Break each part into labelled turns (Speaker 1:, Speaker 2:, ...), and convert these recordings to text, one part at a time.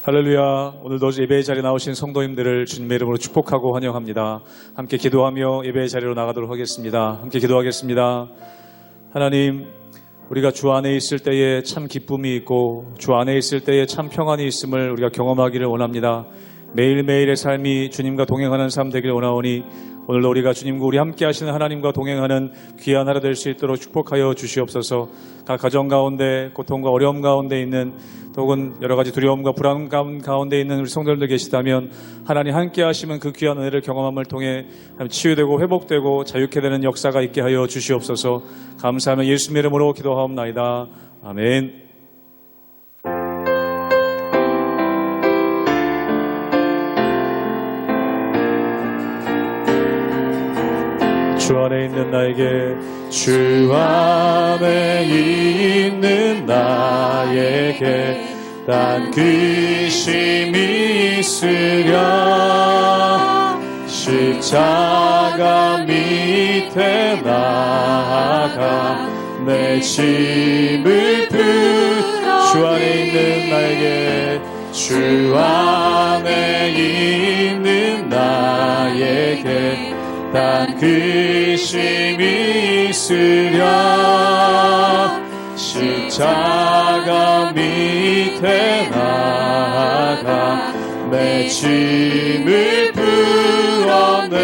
Speaker 1: 할렐루야. 오늘도 예배의 자리에 나오신 성도님들을 주님의 이름으로 축복하고 환영합니다. 함께 기도하며 예배의 자리로 나가도록 하겠습니다. 함께 기도하겠습니다. 하나님, 우리가 주 안에 있을 때에 참 기쁨이 있고 주 안에 있을 때에 참 평안이 있음을 우리가 경험하기를 원합니다. 매일매일의 삶이 주님과 동행하는 삶 되길 원하오니 오늘도 우리가 주님과 우리 함께 하시는 하나님과 동행하는 귀한 하루 될 수 있도록 축복하여 주시옵소서. 각 가정 가운데 고통과 어려움 가운데 있는 혹은 여러 가지 두려움과 불안 가운데 있는 우리 성도님들 계시다면 하나님 함께 하시면 그 귀한 은혜를 경험함을 통해 치유되고 회복되고 자유케 되는 역사가 있게 하여 주시옵소서. 감사하며 예수님의 이름으로 기도하옵나이다. 아멘. 주 안에 있는 나에게 주 안에 있는 나에게 단 근심이 있으랴 십자가 밑에 나아가 내 짐을 주 안에 있는 나에게 주 안에 있는 나에게 단 근심이 있으랴 십자가 밑에 나아가 내 짐을 풀어내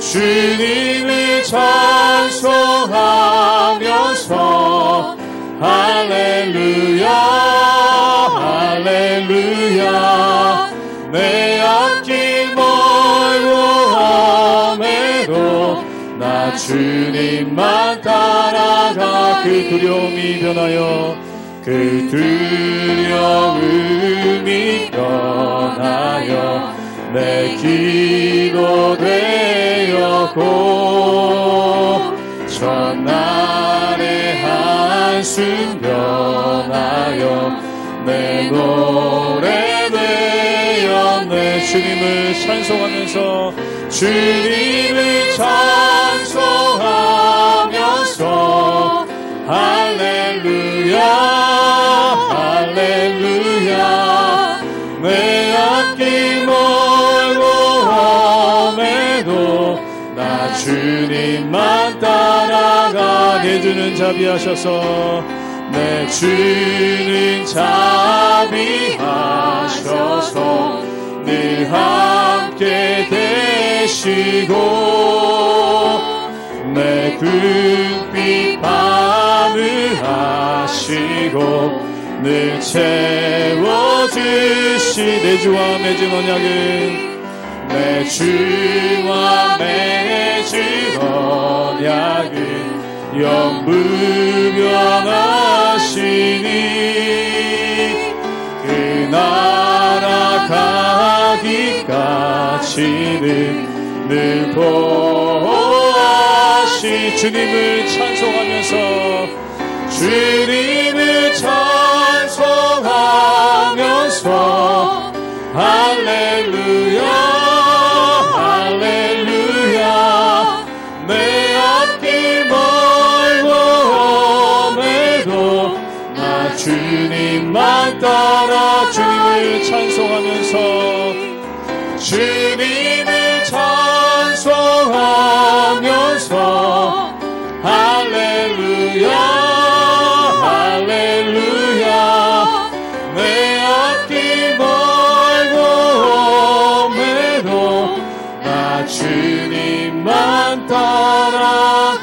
Speaker 1: 주님을 찬송하면서 할렐루야 할렐루야 내 앞길 나 주님만 따라가 그 두려움이 변하여 그 두려움이 변하여 내 기도 되었고 첫날의 한숨 변하여 내 노래 되었네 주님을 찬송하면서 주님을 찬송하면서 할렐루야 할렐루야 내 앞길 멀고 험해도 나 주님만 따라가게 해주는 자비하셔서 내 주는 자비하셔서 늘 함께 되시고 내 궁핍 밤을하시고 늘 채워주시 내 주와 맺은 언약은 내 주와 맺은 언약은 영불변하시니 그 나라 가기까지는 늘 보호하시 주님을 찬송하면서 주님을 찬송하면서 할렐루야 할렐루야 내 앞길 멀고 험해도 나 주님만 따라 주님을 찬송하면서 주님을 찬송하면서 할렐루야 할렐루야 내 앞길 멀고 험해도 나 주님만 따라가리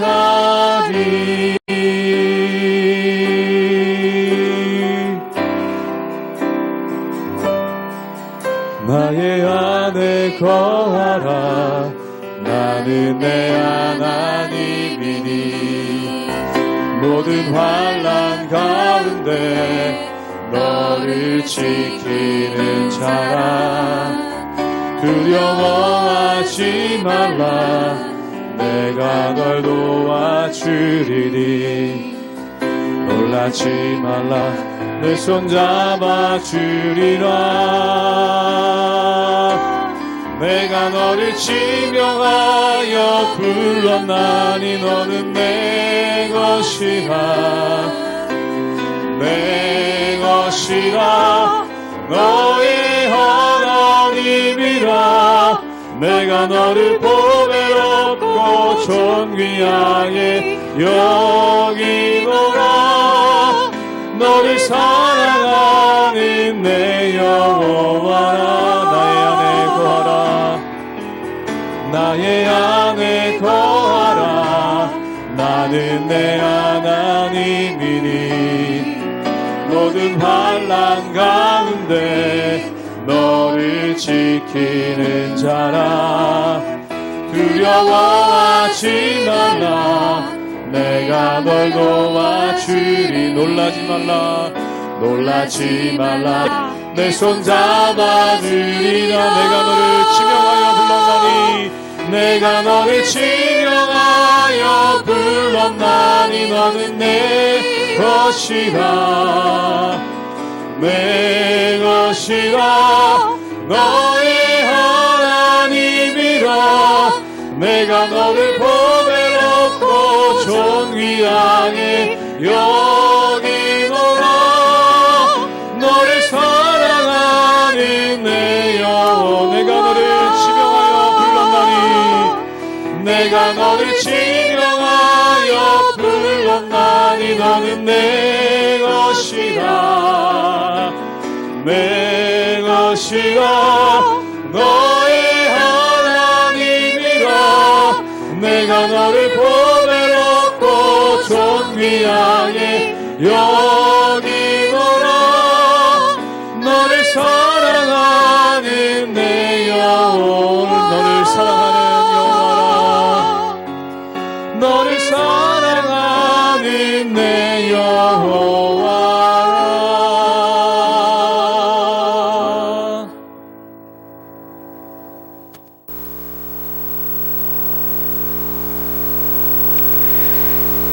Speaker 1: 나의 안에 거하라 나는 내 하나님이니 모든 환난 가운데 너를 지키는 자라 두려워하지 말라 내가 널 도와주리니 놀라지 말라 내 손 잡아주리라 내가 너를 지명하여 불렀나니 너는 내 것이라 내 것이라 너의 하나님이라 내가 너를 보배롭고 존귀하게 여기노라 너를 사랑하는 내 여호와라 나의 안에 거하라 나는 내 하나님이니 모든 환난 가운데 너를 지키는 자라 두려워하지 말라 내가 널 도와주리 놀라지 말라 내 손 잡아주리라 내가 너를 지명하여 불렀나니 내가 너를 지명하여 불렀나니 너는 내 것이라 너의 하나님이라 내가 너를 보배롭고 존귀하게 여기노라 너를 사랑하는 내 영혼 내가 너를 지명하여 불렀나니 내가 너를 지명하여 불렀나니 너는 내 것이라 너의 하나님이라 내가 너를 보배롭고 존귀하게 여기노라 너를 사랑하는 내 영혼 너를 사랑하는 내 여호와라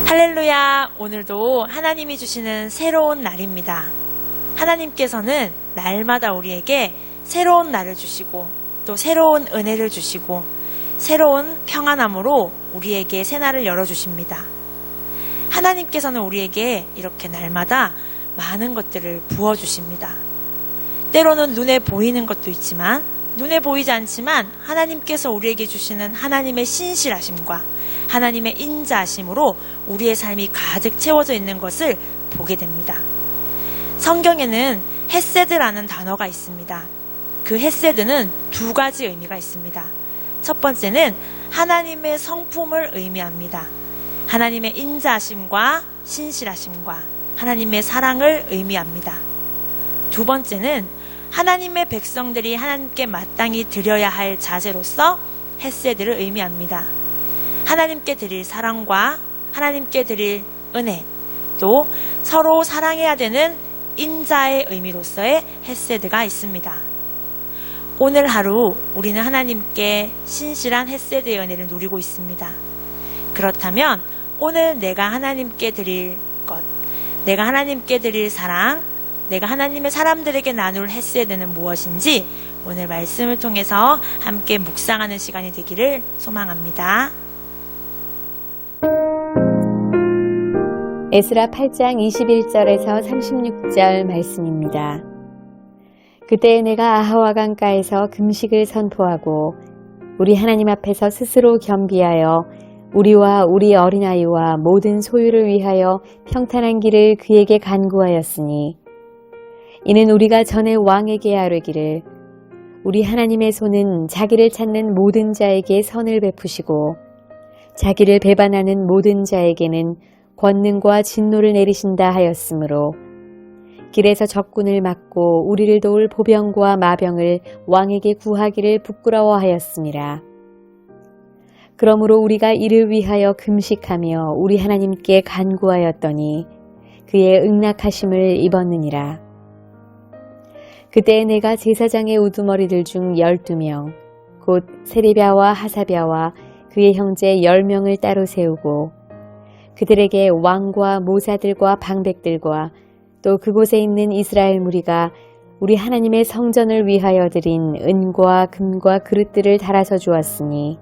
Speaker 2: 할렐루야. 오늘도 하나님이 주시는 새로운 날입니다. 하나님께서는 날마다 우리에게 새로운 날을 주시고 또 새로운 은혜를 주시고 새로운 평안함으로 우리에게 새날을 열어주십니다. 하나님께서는 우리에게 이렇게 날마다 많은 것들을 부어주십니다. 때로는 눈에 보이는 것도 있지만 눈에 보이지 않지만 하나님께서 우리에게 주시는 하나님의 신실하심과 하나님의 인자하심으로 우리의 삶이 가득 채워져 있는 것을 보게 됩니다. 성경에는 헤세드라는 단어가 있습니다. 그 헤세드는 두 가지 의미가 있습니다. 첫 번째는 하나님의 성품을 의미합니다. 하나님의 인자하심과 신실하심과 하나님의 사랑을 의미합니다. 두 번째는 하나님의 백성들이 하나님께 마땅히 드려야 할 자세로서 헤세드를 의미합니다. 하나님께 드릴 사랑과 하나님께 드릴 은혜, 또 서로 사랑해야 되는 인자의 의미로서의 헤세드가 있습니다. 오늘 하루 우리는 하나님께 신실한 헤세드의 은혜를 누리고 있습니다. 그렇다면 오늘 내가 하나님께 드릴 것, 내가 하나님께 드릴 사랑, 내가 하나님의 사람들에게 나눌 헤세드는 무엇인지 오늘 말씀을 통해서 함께 묵상하는 시간이 되기를 소망합니다.
Speaker 3: 에스라 8장 21절에서 36절 말씀입니다. 그때 내가 아하와 강가에서 금식을 선포하고 우리 하나님 앞에서 스스로 겸비하여 우리와 우리 어린아이와 모든 소유를 위하여 평탄한 길을 그에게 간구하였으니 이는 우리가 전에 왕에게 아뢰기를 우리 하나님의 손은 자기를 찾는 모든 자에게 선을 베푸시고 자기를 배반하는 모든 자에게는 권능과 진노를 내리신다 하였으므로 길에서 적군을 막고 우리를 도울 보병과 마병을 왕에게 구하기를 부끄러워하였습니다. 그러므로 우리가 이를 위하여 금식하며 우리 하나님께 간구하였더니 그의 응낙하심을 입었느니라. 그때 내가 제사장의 우두머리들 중 12명 곧 세리랴와 하사랴와 그의 형제 10명을 따로 세우고 그들에게 왕과 모사들과 방백들과 또 그곳에 있는 이스라엘 무리가 우리 하나님의 성전을 위하여 드린 은과 금과 그릇들을 달아서 주었으니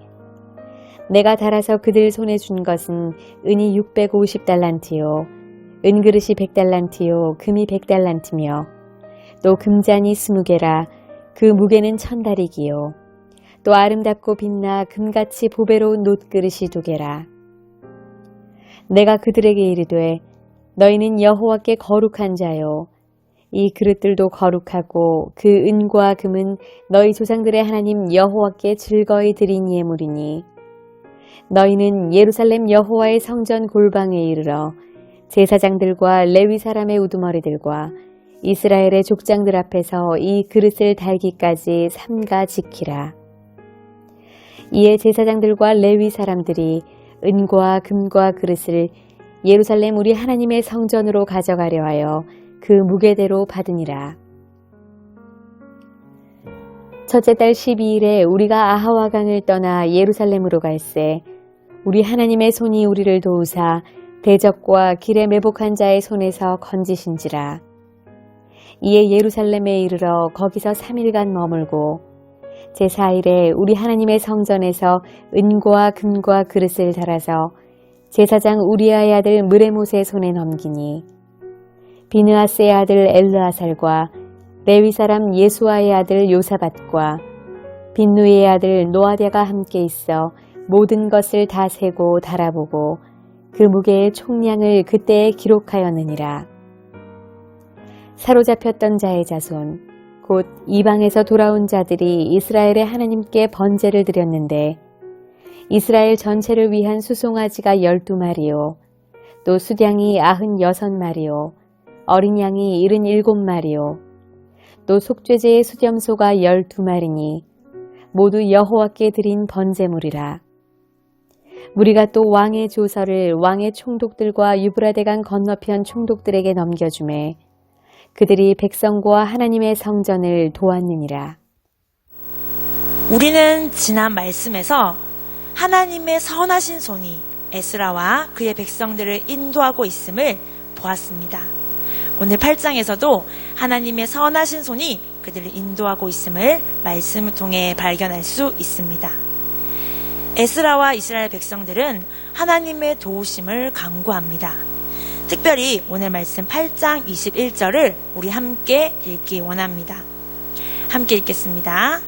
Speaker 3: 내가 달아서 그들 손에 준 것은 은이 650달란트요 은그릇이 100달란트요 금이 100달란트며 또 금잔이 20개라 그 무게는 1000다리기요 또 아름답고 빛나 금같이 보배로운 놋그릇이 2개라 내가 그들에게 이르되 너희는 여호와께 거룩한 자요 이 그릇들도 거룩하고 그 은과 금은 너희 조상들의 하나님 여호와께 즐거이 드린 예물이니 너희는 예루살렘 여호와의 성전 골방에 이르러 제사장들과 레위 사람의 우두머리들과 이스라엘의 족장들 앞에서 이 그릇을 달기까지 삼가 지키라. 이에 제사장들과 레위 사람들이 은과 금과 그릇을 예루살렘 우리 하나님의 성전으로 가져가려 하여 그 무게대로 받으니라. 첫째 달 12일에 우리가 아하와 강을 떠나 예루살렘으로 갈새 우리 하나님의 손이 우리를 도우사 대적과 길에 매복한 자의 손에서 건지신지라. 이에 예루살렘에 이르러 거기서 3일간 머물고 제4일에 우리 하나님의 성전에서 은과 금과 그릇을 달아서 제사장 우리아의 아들 느레못의 손에 넘기니 비느하스의 아들 엘르아살과 레위 사람 예수아의 아들 요사밧과 빈누이의 아들 노아랴가 함께 있어 모든 것을 다 세고 달아보고 그 무게의 총량을 그때에 기록하였느니라. 사로잡혔던 자의 자손 곧 이방에서 돌아온 자들이 이스라엘의 하나님께 번제를 드렸는데 이스라엘 전체를 위한 수송아지가 12마리요 또 수량이 96마리요 어린 양이 77마리요 또 속죄제의 수염소가 12마리니 모두 여호와께 드린 번제물이라. 우리가 또 왕의 조서를 왕의 총독들과 유브라데강 건너편 총독들에게 넘겨주매 그들이 백성과 하나님의 성전을 도왔느니라.
Speaker 2: 우리는 지난 말씀에서 하나님의 선하신 손이 에스라와 그의 백성들을 인도하고 있음을 보았습니다. 오늘 8장에서도 하나님의 선하신 손이 그들을 인도하고 있음을 말씀을 통해 발견할 수 있습니다. 에스라와 이스라엘 백성들은 하나님의 도우심을 간구합니다. 특별히 오늘 말씀 8장 21절을 우리 함께 읽기 원합니다. 함께 읽겠습니다.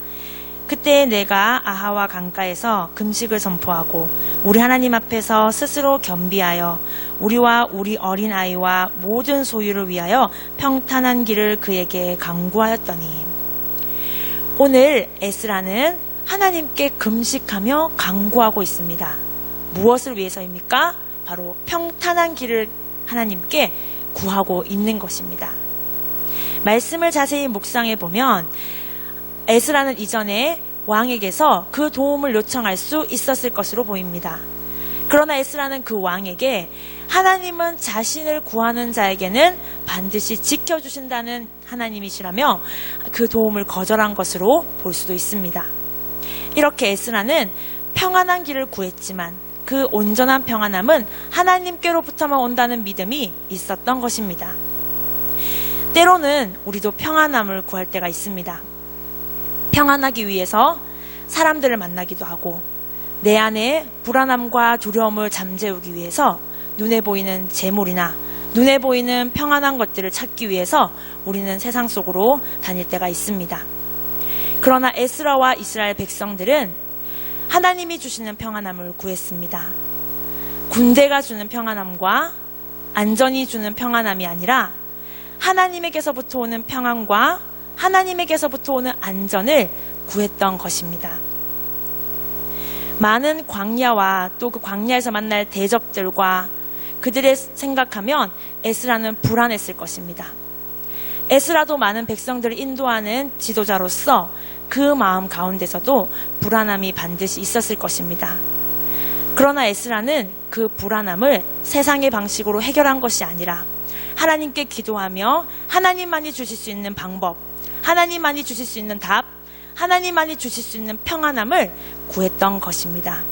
Speaker 2: 그때 내가 아하와 강가에서 금식을 선포하고 우리 하나님 앞에서 스스로 겸비하여 우리와 우리 어린아이와 모든 소유를 위하여 평탄한 길을 그에게 간구하였더니 오늘 에스라는 하나님께 금식하며 간구하고 있습니다. 무엇을 위해서입니까? 바로 평탄한 길을 하나님께 구하고 있는 것입니다. 말씀을 자세히 묵상해 보면 에스라는 이전에 왕에게서 그 도움을 요청할 수 있었을 것으로 보입니다. 그러나 에스라는 그 왕에게 하나님은 자신을 구하는 자에게는 반드시 지켜주신다는 하나님이시라며 그 도움을 거절한 것으로 볼 수도 있습니다. 이렇게 에스라는 평안한 길을 구했지만 그 온전한 평안함은 하나님께로부터만 온다는 믿음이 있었던 것입니다. 때로는 우리도 평안함을 구할 때가 있습니다. 평안하기 위해서 사람들을 만나기도 하고 내 안에 불안함과 두려움을 잠재우기 위해서 눈에 보이는 재물이나 눈에 보이는 평안한 것들을 찾기 위해서 우리는 세상 속으로 다닐 때가 있습니다. 그러나 에스라와 이스라엘 백성들은 하나님이 주시는 평안함을 구했습니다. 군대가 주는 평안함과 안전이 주는 평안함이 아니라 하나님에게서부터 오는 평안과 하나님에게서부터 오는 안전을 구했던 것입니다. 많은 광야와 또 그 광야에서 만날 대적들과 그들의 생각하면 에스라는 불안했을 것입니다. 에스라도 많은 백성들을 인도하는 지도자로서 그 마음 가운데서도 불안함이 반드시 있었을 것입니다. 그러나 에스라는 그 불안함을 세상의 방식으로 해결한 것이 아니라 하나님께 기도하며 하나님만이 주실 수 있는 방법, 하나님만이 주실 수 있는 답, 하나님만이 주실 수 있는 평안함을 구했던 것입니다.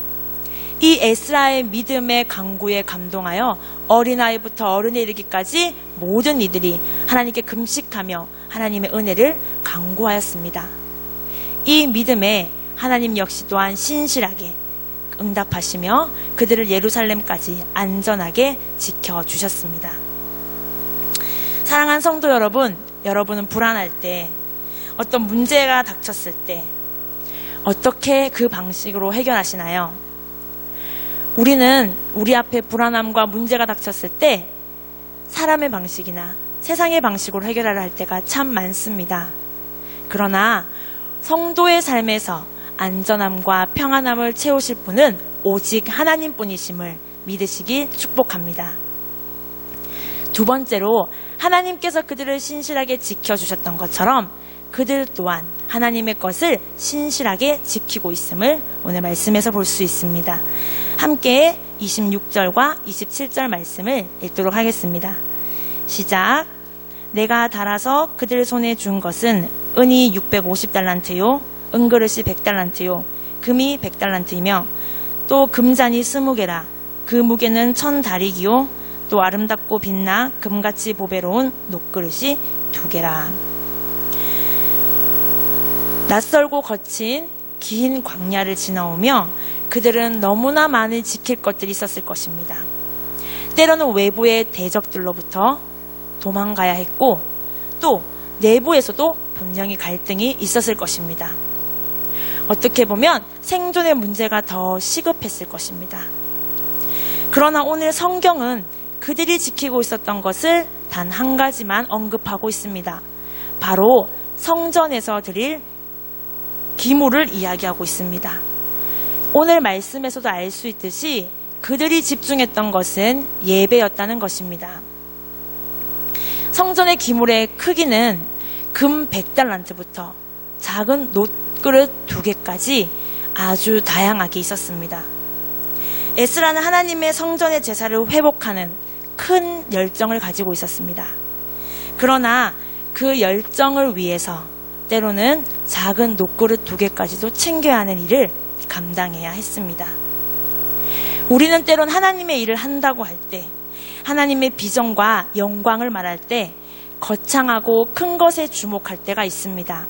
Speaker 2: 이 에스라의 믿음의 간구에 감동하여 어린아이부터 어른에 이르기까지 모든 이들이 하나님께 금식하며 하나님의 은혜를 간구하였습니다. 이 믿음에 하나님 역시 또한 신실하게 응답하시며 그들을 예루살렘까지 안전하게 지켜주셨습니다. 사랑하는 성도 여러분, 여러분은 불안할 때, 어떤 문제가 닥쳤을 때 어떻게 그 방식으로 해결하시나요? 우리는 우리 앞에 불안함과 문제가 닥쳤을 때 사람의 방식이나 세상의 방식으로 해결하려 할 때가 참 많습니다. 그러나 성도의 삶에서 안전함과 평안함을 채우실 분은 오직 하나님뿐이심을 믿으시기 축복합니다. 두 번째로 하나님께서 그들을 신실하게 지켜주셨던 것처럼 그들 또한 하나님의 것을 신실하게 지키고 있음을 오늘 말씀에서 볼 수 있습니다. 함께 26절과 27절 말씀을 읽도록 하겠습니다. 시작. 내가 달아서 그들 손에 준 것은 은이 650달란트요 은그릇이 100달란트요 금이 100달란트이며 또 금잔이 20개라 그 무게는 1000다리기요 또 아름답고 빛나 금같이 보배로운 녹그릇이 2개라. 낯설고 거친 긴 광야를 지나오며 그들은 너무나 많은 지킬 것들이 있었을 것입니다. 때로는 외부의 대적들로부터 도망가야 했고 또 내부에서도 분명히 갈등이 있었을 것입니다. 어떻게 보면 생존의 문제가 더 시급했을 것입니다. 그러나 오늘 성경은 그들이 지키고 있었던 것을 단 한 가지만 언급하고 있습니다. 바로 성전에서 드릴 기물을 이야기하고 있습니다. 오늘 말씀에서도 알 수 있듯이 그들이 집중했던 것은 예배였다는 것입니다. 성전의 기물의 크기는 금 100달란트부터 작은 놋그릇 2개까지 아주 다양하게 있었습니다. 에스라는 하나님의 성전의 제사를 회복하는 큰 열정을 가지고 있었습니다. 그러나 그 열정을 위해서 때로는 작은 놋그릇 2개까지도 챙겨야 하는 일을 감당해야 했습니다. 우리는 때론 하나님의 일을 한다고 할 때, 하나님의 비전과 영광을 말할 때 거창하고 큰 것에 주목할 때가 있습니다.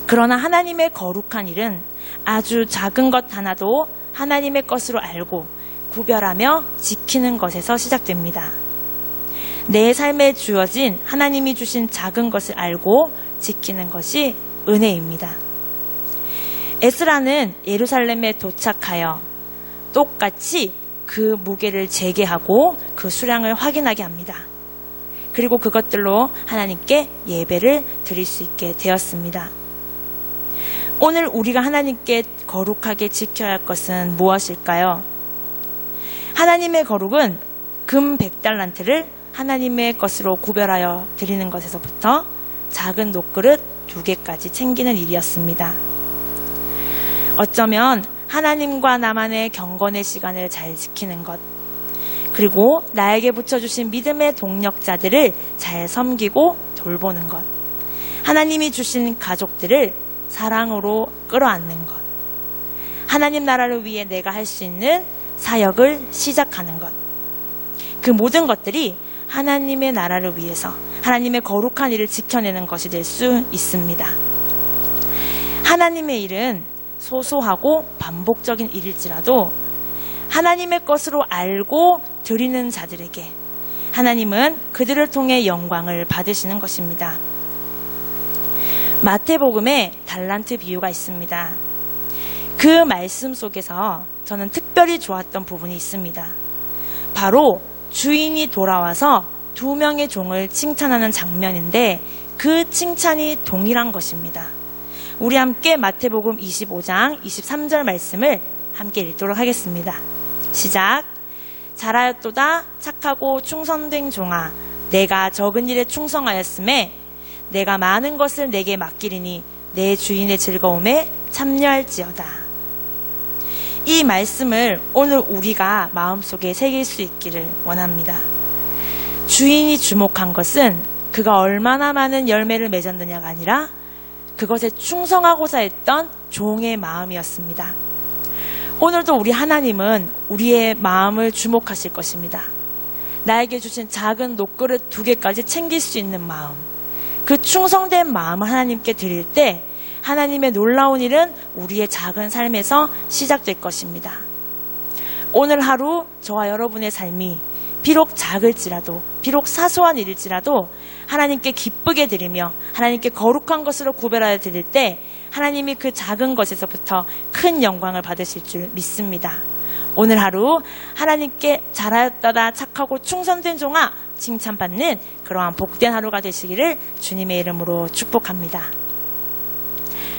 Speaker 2: 그러나 하나님의 거룩한 일은 아주 작은 것 하나도 하나님의 것으로 알고 구별하며 지키는 것에서 시작됩니다. 내 삶에 주어진 하나님이 주신 작은 것을 알고 지키는 것이 은혜입니다. 에스라는 예루살렘에 도착하여 똑같이 그 무게를 재개하고 그 수량을 확인하게 합니다. 그리고 그것들로 하나님께 예배를 드릴 수 있게 되었습니다. 오늘 우리가 하나님께 거룩하게 지켜야 할 것은 무엇일까요? 하나님의 거룩은 금 100달란트를 하나님의 것으로 구별하여 드리는 것에서부터 작은 놋그릇 2개까지 챙기는 일이었습니다. 어쩌면 하나님과 나만의 경건의 시간을 잘 지키는 것, 그리고 나에게 붙여주신 믿음의 동력자들을 잘 섬기고 돌보는 것, 하나님이 주신 가족들을 사랑으로 끌어안는 것, 하나님 나라를 위해 내가 할 수 있는 사역을 시작하는 것, 그 모든 것들이 하나님의 나라를 위해서 하나님의 거룩한 일을 지켜내는 것이 될 수 있습니다. 하나님의 일은 소소하고 반복적인 일일지라도 하나님의 것으로 알고 드리는 자들에게 하나님은 그들을 통해 영광을 받으시는 것입니다. 마태복음에 달란트 비유가 있습니다. 그 말씀 속에서 저는 특별히 좋았던 부분이 있습니다. 바로 주인이 돌아와서 2명의 종을 칭찬하는 장면인데 그 칭찬이 동일한 것입니다. 우리 함께 마태복음 25장 23절 말씀을 함께 읽도록 하겠습니다. 시작. 잘하였도다 착하고 충성된 종아, 내가 적은 일에 충성하였음에 내가 많은 것을 내게 맡기리니 내 주인의 즐거움에 참여할지어다. 이 말씀을 오늘 우리가 마음속에 새길 수 있기를 원합니다. 주인이 주목한 것은 그가 얼마나 많은 열매를 맺었느냐가 아니라 그것에 충성하고자 했던 종의 마음이었습니다. 오늘도 우리 하나님은 우리의 마음을 주목하실 것입니다. 나에게 주신 작은 놋그릇 2개까지 챙길 수 있는 마음, 그 충성된 마음을 하나님께 드릴 때 하나님의 놀라운 일은 우리의 작은 삶에서 시작될 것입니다. 오늘 하루 저와 여러분의 삶이 비록 작을지라도, 비록 사소한 일일지라도 하나님께 기쁘게 드리며 하나님께 거룩한 것으로 구별하여 드릴 때 하나님이 그 작은 것에서부터 큰 영광을 받으실 줄 믿습니다. 오늘 하루 하나님께 잘하였다다 착하고 충성된 종아 칭찬받는 그러한 복된 하루가 되시기를 주님의 이름으로 축복합니다.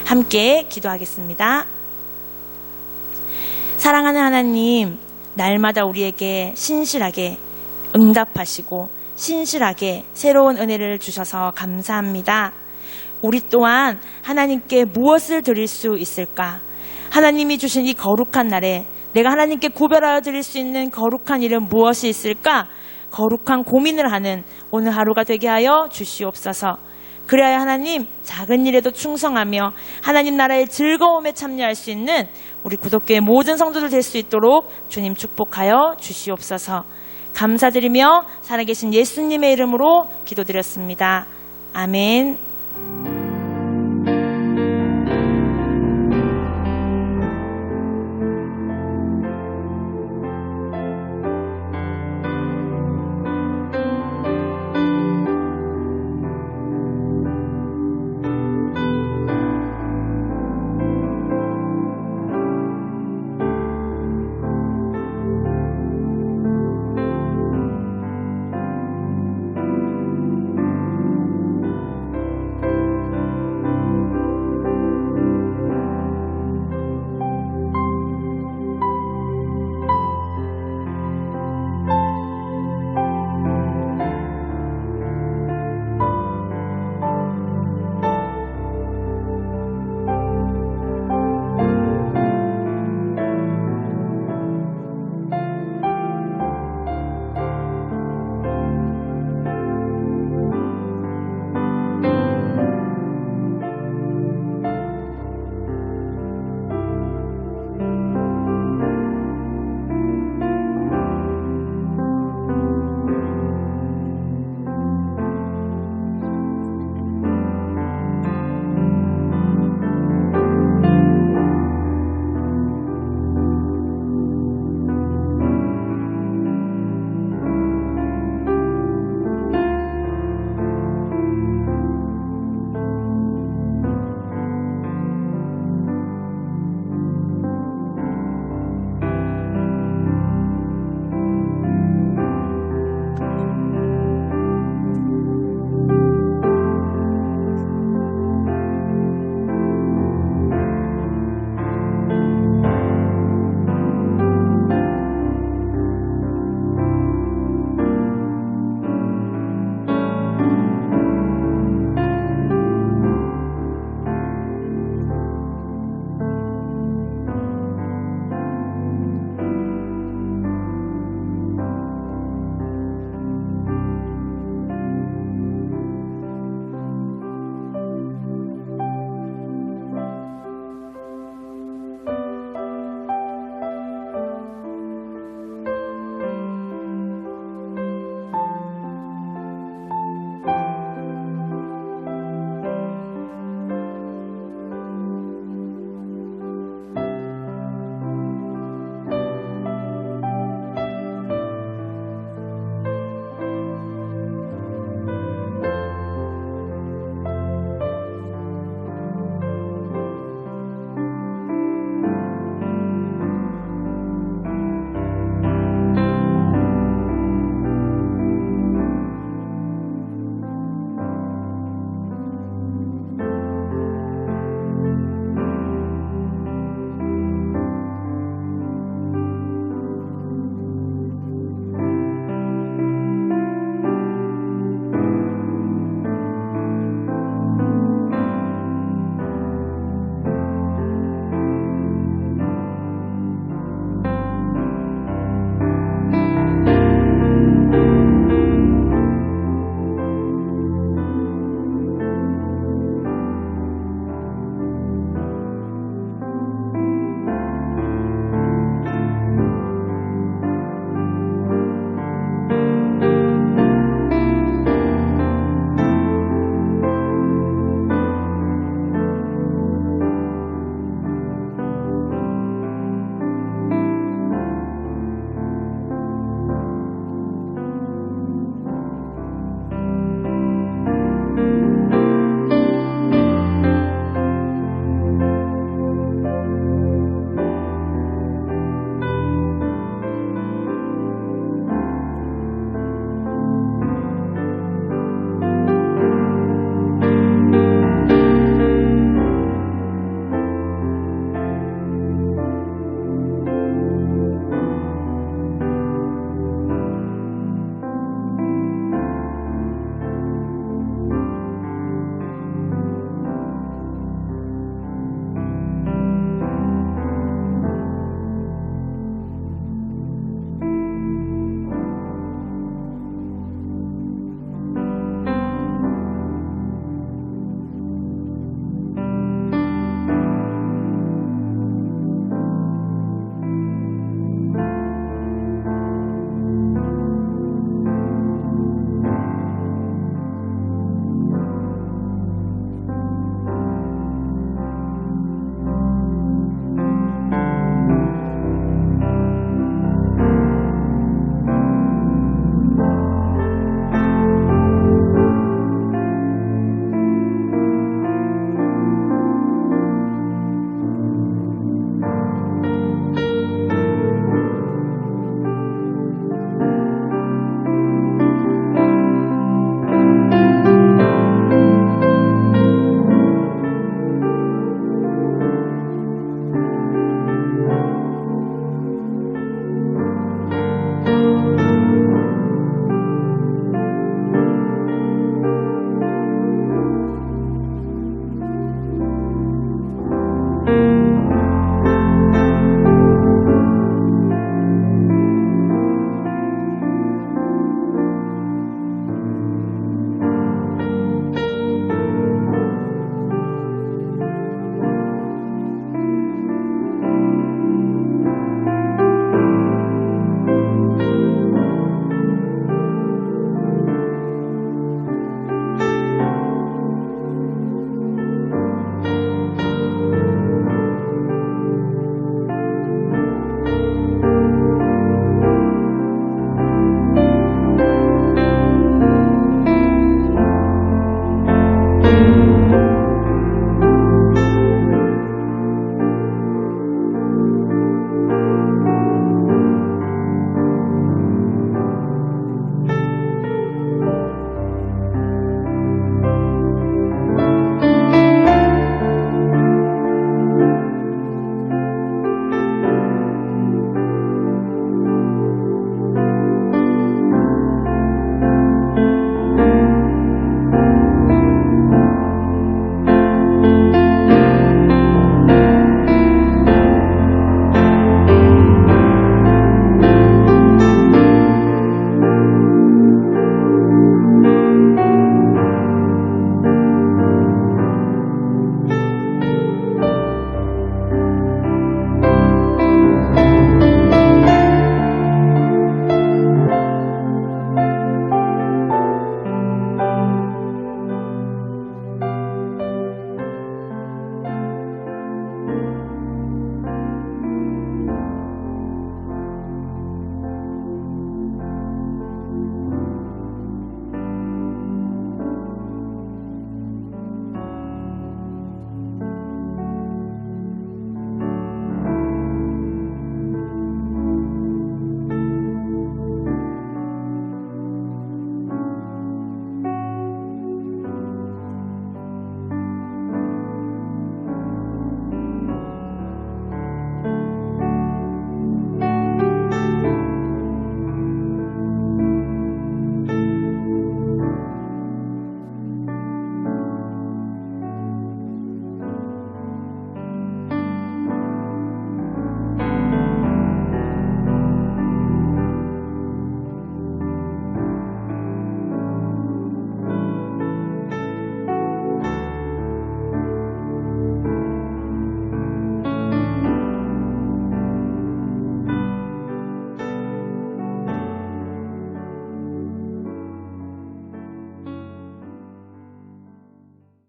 Speaker 2: 함께 기도하겠습니다. 사랑하는 하나님, 날마다 우리에게 신실하게 응답하시고 신실하게 새로운 은혜를 주셔서 감사합니다. 우리 또한 하나님께 무엇을 드릴 수 있을까? 하나님이 주신 이 거룩한 날에 내가 하나님께 구별하여 드릴 수 있는 거룩한 일은 무엇이 있을까? 거룩한 고민을 하는 오늘 하루가 되게 하여 주시옵소서. 그래야 하나님 작은 일에도 충성하며 하나님 나라의 즐거움에 참여할 수 있는 우리 구독교회 모든 성도들 될 수 있도록 주님 축복하여 주시옵소서. 감사드리며 살아계신 예수님의 이름으로 기도드렸습니다. 아멘.